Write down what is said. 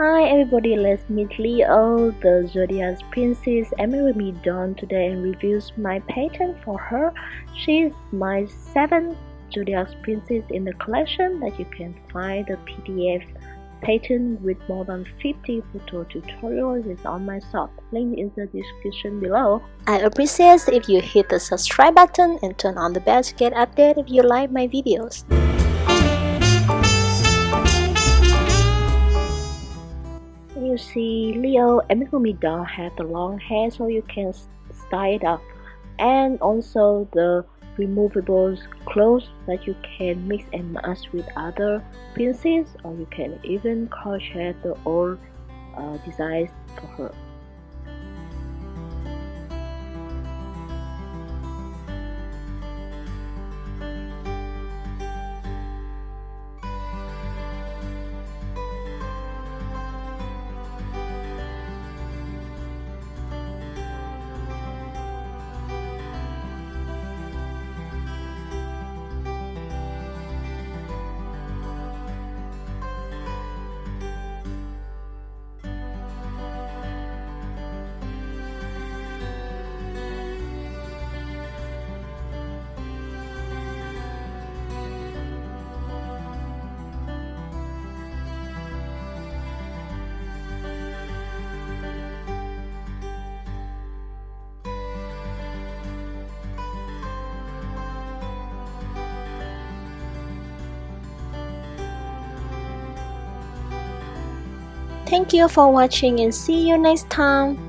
Hi everybody, let's meet Leo, the Zodiac Princess Amigurumi Dawn today and reviews my pattern for her. She's my 7th Zodiac Princess in the collection that you can find the PDF pattern with more than 50 photo tutorials is on my shop. Link in the description below. I appreciate if you hit the subscribe button and turn on the bell to get updated if you like my videos. You see, Leo Amigurumi Dawn have the long hair so you can style it up, and also the removable clothes that you can mix and match with other pieces, or you can even crochet the old designs for her. Thank you for watching and see you next time.